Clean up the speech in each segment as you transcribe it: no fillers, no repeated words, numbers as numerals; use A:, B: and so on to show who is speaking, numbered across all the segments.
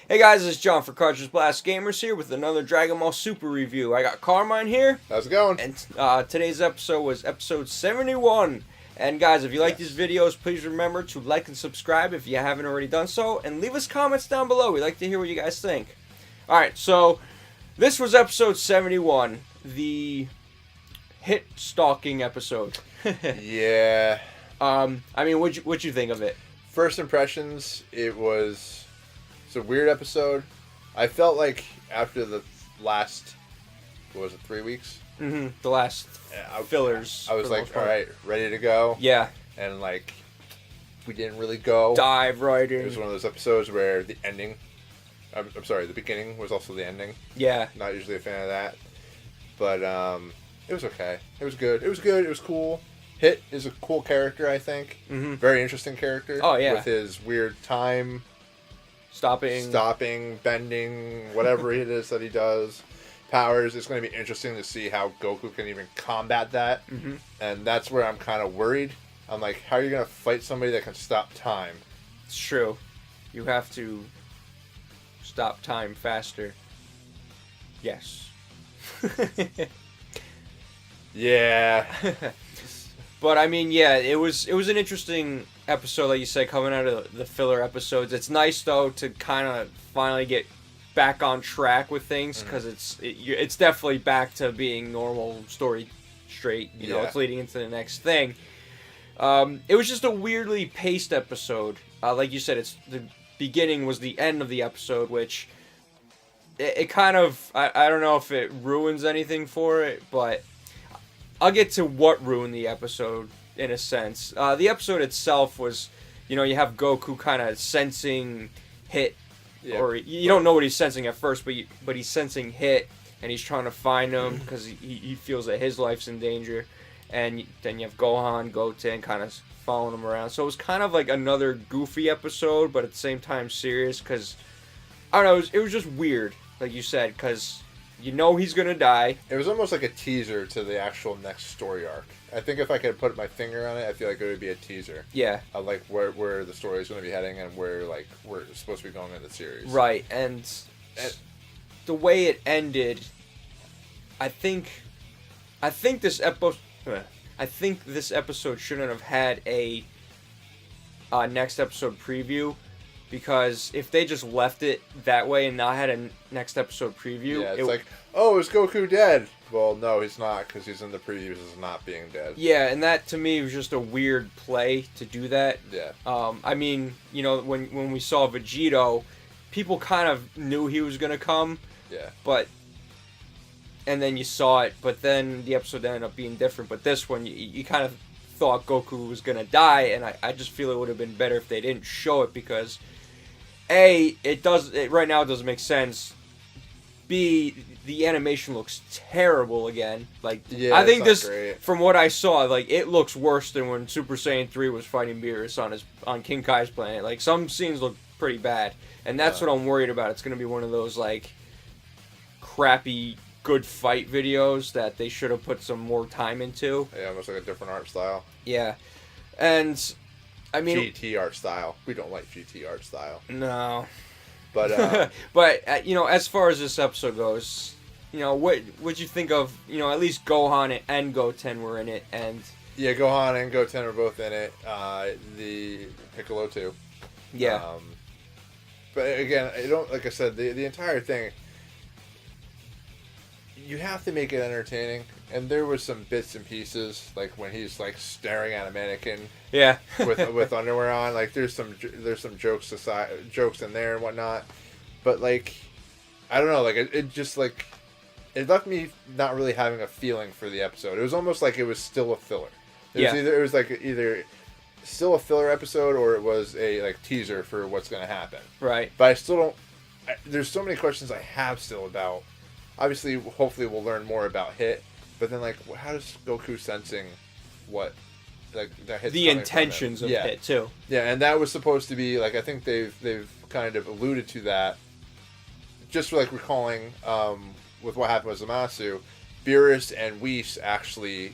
A: Hey guys, it's Jon for Cartridge Blast Gamers here with another Dragonball Super review. I got Carmine here.
B: How's it going?
A: And today's episode was episode 71. And guys, if you like these videos, please remember to like and subscribe if you haven't already done so. And leave us comments down below. We'd like to hear what you guys think. Alright, so this was episode 71. The hit stalking episode.
B: Yeah.
A: I mean, what'd you think of it?
B: First impressions, it's a weird episode. I felt like after the last, 3 weeks?
A: Mm-hmm. The last fillers.
B: I was like, alright, ready to go.
A: Yeah.
B: And like, we didn't really go.
A: Dive right in.
B: It was one of those episodes where the ending, I'm sorry, the beginning was also the ending.
A: Yeah.
B: Not usually a fan of that. But, it was okay. It was good. It was good. It was cool. Hit is a cool character, I think.
A: Mm-hmm.
B: Very interesting character.
A: Oh, yeah.
B: With his weird time...
A: Stopping,
B: bending, whatever it is that he does. Powers. It's going to be interesting to see how Goku can even combat that.
A: Mm-hmm.
B: And that's where I'm kind of worried. I'm like, how are you going to fight somebody that can stop time?
A: It's true. You have to stop time faster. Yes.
B: Yeah.
A: But I mean, yeah, it was an interesting episode, like you said, coming out of the filler episodes. It's nice though to kind of finally get back on track with things because it's definitely back to being normal story straight. You know, it's leading into the next thing. It was just a weirdly paced episode. Like you said, it's the beginning was the end of the episode, which it kind of I don't know if it ruins anything for it, but I'll get to what ruined the episode in a sense. The episode itself was, you know, you have Goku kind of sensing Hit, or you don't know what he's sensing at first, but he's sensing Hit, and he's trying to find him because he feels that his life's in danger, and then you have Gohan, Goten kind of following him around. So it was kind of like another goofy episode, but at the same time serious because, I don't know, it was just weird, like you said, because... You know he's gonna die.
B: It was almost like a teaser to the actual next story arc. I think if I could put my finger on it, I feel like it would be a teaser.
A: Yeah.
B: Of like where the story is going to be heading and where like we're supposed to be going in the series.
A: Right, and the way it ended, I think this episode shouldn't have had a next episode preview. Because if they just left it that way and not had a next episode preview...
B: Yeah, it's like, oh, is Goku dead? Well, no, he's not, because he's in the previews as not being dead.
A: Yeah, and that, to me, was just a weird play to do that.
B: Yeah.
A: I mean, you know, when we saw Vegeta, people kind of knew he was going to come.
B: Yeah.
A: And then you saw it, but then the episode ended up being different. But this one, you kind of thought Goku was going to die, and I just feel it would have been better if they didn't show it, because... A, right now it doesn't make sense. B, the animation looks terrible again. Like,
B: yeah,
A: I think this,
B: great.
A: From what I saw, like, it looks worse than when Super Saiyan 3 was fighting Beerus on King Kai's planet. Like, some scenes look pretty bad, and that's what I'm worried about. It's gonna be one of those like crappy good fight videos that they should have put some more time into.
B: Yeah, almost like a different art style.
A: Yeah, and. I mean,
B: GT art style. We don't like GT art style.
A: No.
B: But
A: but you know, as far as this episode goes, you know, what'd you think of, you know, at least Gohan and Goten were in it, and
B: yeah, Gohan and Goten are both in it. The Piccolo too.
A: Yeah.
B: But again, like I said, the entire thing. You have to make it entertaining, and there was some bits and pieces, like when he's like staring at a mannequin, with underwear on. Like there's some jokes in there and whatnot, but like I don't know, like it just like it left me not really having a feeling for the episode. It was almost like it was still a filler. It was either still a filler episode or it was a like teaser for what's going to happen.
A: Right.
B: But I still don't. There's so many questions I have still about. Obviously, hopefully we'll learn more about Hit, but then, like, how does Goku sensing what, like, that Hit's
A: the intentions of Hit, too.
B: Yeah, and that was supposed to be, like, I think they've kind of alluded to that, just like recalling, with what happened with Zamasu, Beerus and Whis actually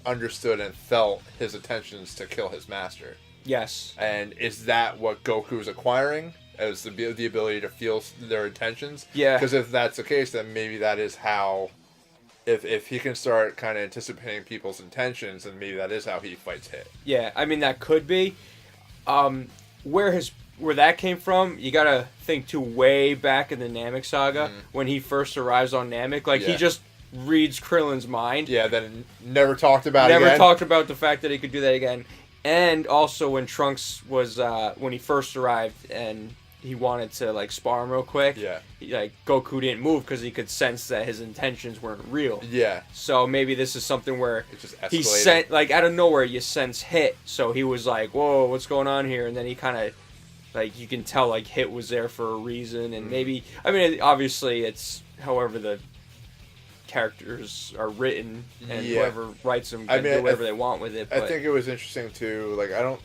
B: understood and felt his intentions to kill his master.
A: Yes.
B: And is that what Goku's acquiring? as the ability to feel their intentions.
A: Yeah.
B: Because if that's the case, then maybe that is how. If he can start kind of anticipating people's intentions, then maybe that is how he fights Hit.
A: Yeah, I mean that could be. Where that came from, you gotta think to way back in the Namek saga when he first arrives on Namek. Like he just reads Krillin's mind.
B: Yeah, then never talked about it again.
A: Never talked about the fact that he could do that again. And also when Trunks was when he first arrived and he wanted to like spar him real quick.
B: Yeah.
A: Goku didn't move because he could sense that his intentions weren't real.
B: Yeah.
A: So maybe this is something where
B: it's just escalated.
A: He sent like out of nowhere you sense Hit. So he was like, "Whoa, what's going on here?" And then he kind of like you can tell like Hit was there for a reason, and maybe I mean obviously it's however the characters are written and whoever writes them can do whatever they want with it. But
B: I think it was interesting too. Like I don't.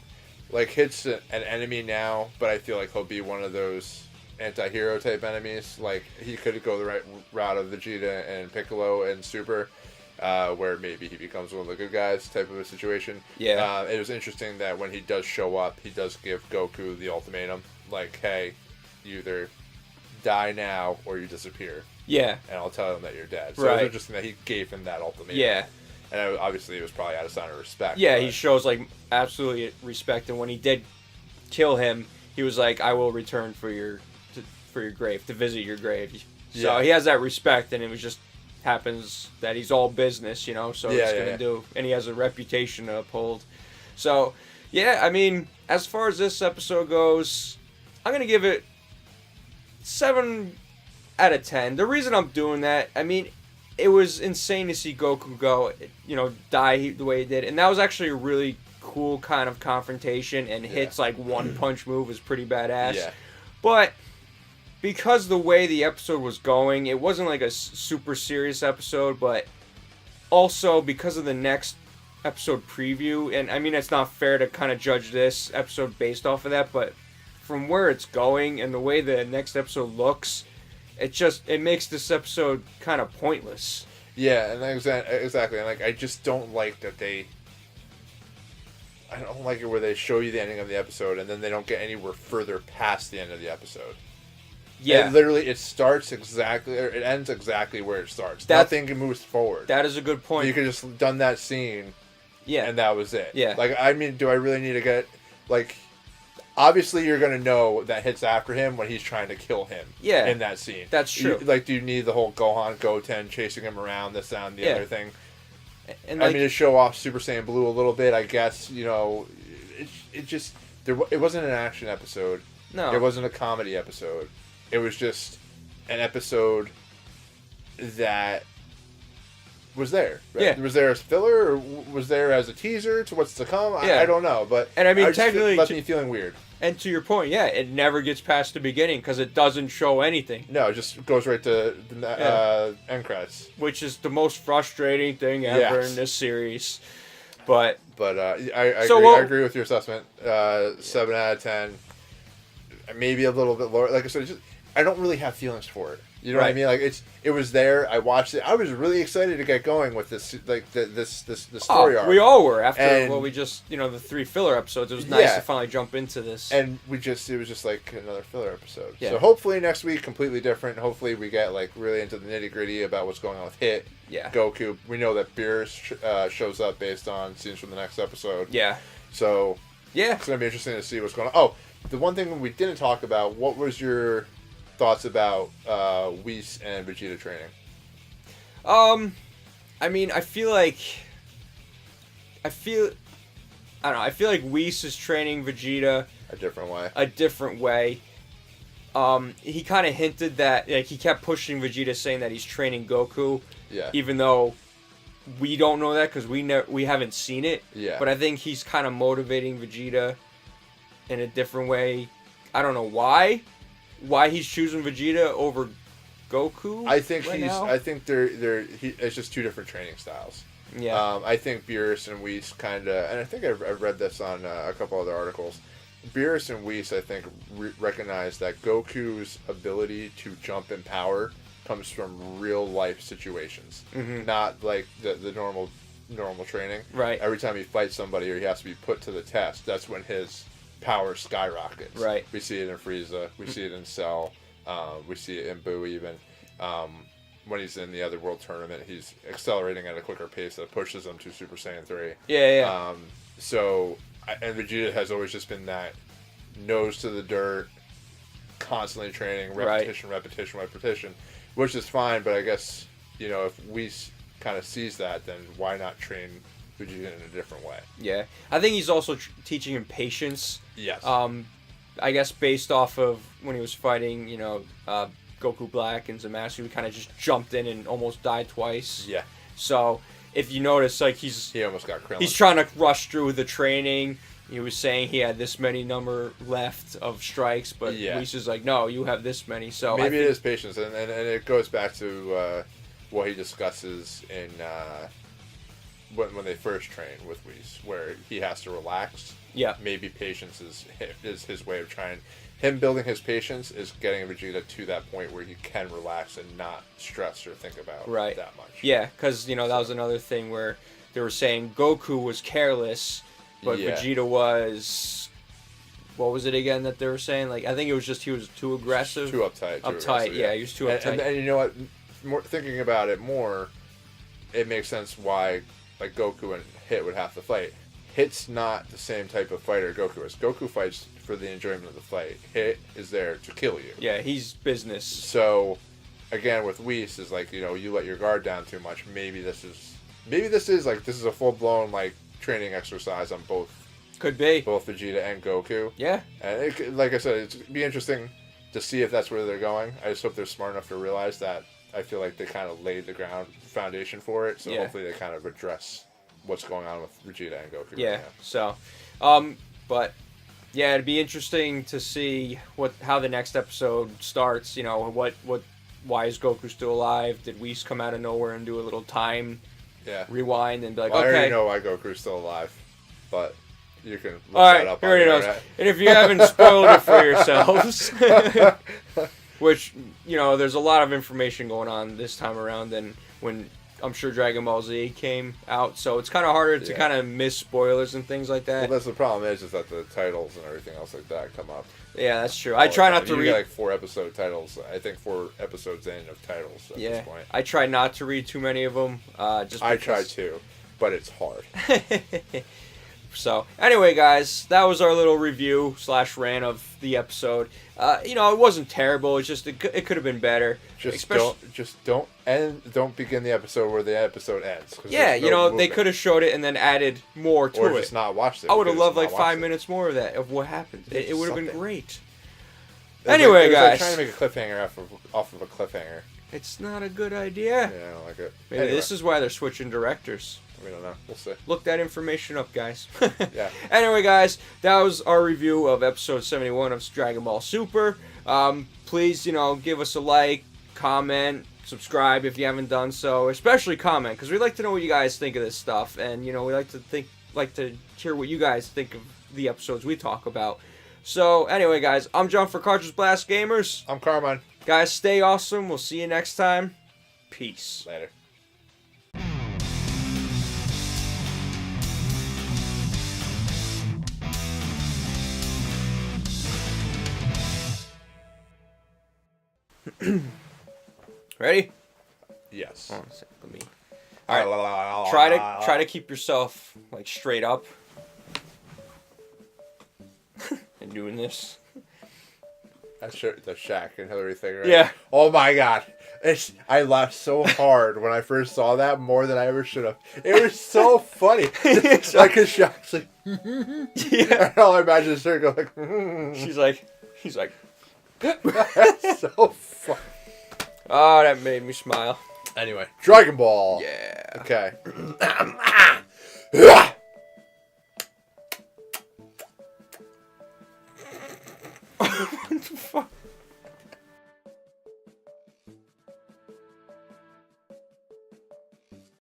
B: Like, Hit's an enemy now, but I feel like he'll be one of those anti-hero type enemies. Like, he could go the right route of Vegeta and Piccolo and Super, where maybe he becomes one of the good guys type of a situation.
A: Yeah.
B: It was interesting that when he does show up, he does give Goku the ultimatum. Like, hey, you either die now or you disappear.
A: Yeah.
B: And I'll tell him that you're dead. So it was interesting that he gave him that ultimatum.
A: Yeah.
B: And obviously it was probably out of sign of respect.
A: Yeah, he shows like absolutely respect, and when he did kill him, he was like, "I will return for your grave, to visit your grave." So he has that respect, and it was just happens that he's all business, you know. So he's gonna do, and he has a reputation to uphold. So yeah, I mean, as far as this episode goes, I'm gonna give it 7 out of 10. The reason I'm doing that, I mean, it was insane to see Goku go, die the way he did. And that was actually a really cool kind of confrontation. And Hit's, like, one-punch move was pretty badass. Yeah. But because the way the episode was going, it wasn't, like, a super serious episode. But also because of the next episode preview, and, I mean, it's not fair to kind of judge this episode based off of that. But from where it's going and the way the next episode looks, it makes this episode kind of pointless.
B: Yeah, and exactly. And like, I just don't like that I don't like it where they show you the ending of the episode and then they don't get anywhere further past the end of the episode. Yeah, it starts exactly, or it ends exactly where it starts. Nothing moves forward.
A: That is a good point.
B: You could just done that scene. Yeah, and that was it.
A: Yeah,
B: like I mean, do I really need to get like? Obviously, you're going to know that Hit's after him when he's trying to kill him in that scene.
A: That's true.
B: Do you need the whole Goten chasing him around, this, that, and the other thing?
A: And
B: I mean, to show off Super Saiyan Blue a little bit, I guess, it wasn't an action episode.
A: No.
B: It wasn't a comedy episode. It was just an episode that was there. Right?
A: Yeah.
B: Was there as filler, or was there as a teaser to what's to come?
A: Yeah.
B: I don't know, but
A: and I mean, technically,
B: it left me feeling weird.
A: And to your point, it never gets past the beginning because it doesn't show anything.
B: No, it just goes right to the end credits,
A: which is the most frustrating thing ever in this series. But
B: I agree with your assessment. 7 out of 10, maybe a little bit lower. Like I said, I don't really have feelings for it. You know what I mean? Like it was there. I watched it. I was really excited to get going with this, like this story arc.
A: We all were after we just the 3 filler episodes. It was nice to finally jump into this.
B: And it was just like another filler episode. Yeah. So hopefully next week completely different. Hopefully we get like really into the nitty gritty about what's going on with Hit.
A: Yeah.
B: Goku. We know that Beerus shows up based on scenes from the next episode.
A: Yeah.
B: So it's gonna be interesting to see what's going on. Oh, the one thing we didn't talk about. What was your thoughts about Whis and Vegeta training?
A: I mean, I feel like Whis is training Vegeta
B: a different way.
A: He kind of hinted that, like, he kept pushing Vegeta, saying that he's training Goku.
B: Yeah.
A: Even though we don't know that because we haven't seen it.
B: Yeah.
A: But I think he's kind of motivating Vegeta in a different way. I don't know why he's choosing Vegeta over Goku.
B: I think it's just 2 different training styles.
A: Yeah.
B: I think Beerus and Whis kind of, and I think I've read this on a couple other articles. Beerus and Whis, I think, recognize that Goku's ability to jump in power comes from real life situations, not like the normal training.
A: Right.
B: Every time he fights somebody or he has to be put to the test, that's when his power skyrockets.
A: Right.
B: We see it in Frieza. We see it in Cell. We see it in Boo even. When he's in the other world tournament, he's accelerating at a quicker pace that pushes him to Super Saiyan 3.
A: Yeah.
B: And Vegeta has always just been that nose to the dirt, constantly training, repetition, which is fine, but I guess, if Whis kind of sees that, then why not train Vegeta in a different way?
A: Yeah. I think he's also teaching him patience.
B: Yes.
A: I guess based off of when he was fighting, Goku Black and Zamasu, he kind of just jumped in and almost died twice.
B: Yeah.
A: So if you notice, like he
B: almost got Krillin.
A: He's trying to rush through the training. He was saying he had this many number left of strikes, but Whis is like, no, you have this many. So
B: maybe it is patience, and it goes back to what he discusses in when they first train with Whis, where he has to relax.
A: Yeah.
B: Maybe patience is his way of trying. Him building his patience is getting Vegeta to that point where he can relax and not stress or think about that much.
A: Yeah, because, that was another thing where they were saying Goku was careless, but Vegeta was... What was it again that they were saying? Like, I think it was just he was too aggressive.
B: Too uptight.
A: Yeah, he was too uptight.
B: And you know what? Thinking about it more, it makes sense why like Goku and Hit would have to fight. Hit's not the same type of fighter Goku is. Goku fights for the enjoyment of the fight. Hit is there to kill you.
A: Yeah, he's business.
B: So, again, with Whis is like, you let your guard down too much. Maybe this is a full blown like training exercise on both.
A: Could be
B: both Vegeta and Goku.
A: Yeah.
B: And like I said, it'd be interesting to see if that's where they're going. I just hope they're smart enough to realize that. I feel like they kind of laid the foundation for it. So hopefully they kind of address what's going on with Vegeta and Goku.
A: Yeah.
B: Right now.
A: So, but yeah, it'd be interesting to see how the next episode starts. Why is Goku still alive? Did Whis come out of nowhere and do a little time rewind and be like,
B: I
A: okay,
B: already know why Goku's still alive, but you can look
A: that up. He already knows. And if you haven't spoiled it for yourselves, which there's a lot of information going on this time around than when I'm sure Dragon Ball Z came out, so it's kind of harder to kind of miss spoilers and things like that.
B: Well, that's the problem is that the titles and everything else like that come up.
A: Yeah, that's true. I try not to read...
B: You get like 4 episode titles. I think 4 episodes in of titles at this point.
A: I try not to read too many of them.
B: I try to, but it's hard.
A: So, anyway, guys, that was our little review / rant of the episode. It wasn't terrible. It's just it could have been better.
B: Don't begin the episode where the episode ends.
A: Yeah, they could have showed it and then added more to it.
B: Or just not watched it.
A: I would have loved like 5 minutes more of that, of what happened. It would have been great. Anyway, guys.
B: Like trying to make a cliffhanger off of a cliffhanger.
A: It's not a good idea.
B: Yeah, I don't like it.
A: Maybe this is why they're switching directors.
B: We don't know. We'll see.
A: Look that information up, guys.
B: Yeah.
A: Anyway, guys, that was our review of episode 71 of Dragon Ball Super. Please, give us a like, comment, subscribe if you haven't done so. Especially comment, because we'd like to know what you guys think of this stuff, and we like to hear what you guys think of the episodes we talk about. So, anyway, guys, I'm Jon for Cartridge Blast Gamers.
B: I'm Carmine.
A: Guys, stay awesome. We'll see you next time. Peace.
B: Later.
A: Ready?
B: Yes.
A: Hold on a second, let me. All right. Try to keep yourself like straight up. And doing this.
B: That's the Shaq and Hillary thing, right?
A: Yeah.
B: Oh my god. I laughed so hard when I first saw that, more than I ever should have. It was so funny. Like, cause Shaq's like, yeah. And all I imagine is her go like,
A: He's like.
B: That's so funny.
A: Oh, that made me smile.
B: Anyway, Dragon Ball.
A: Yeah.
B: Okay.
A: What the fuck?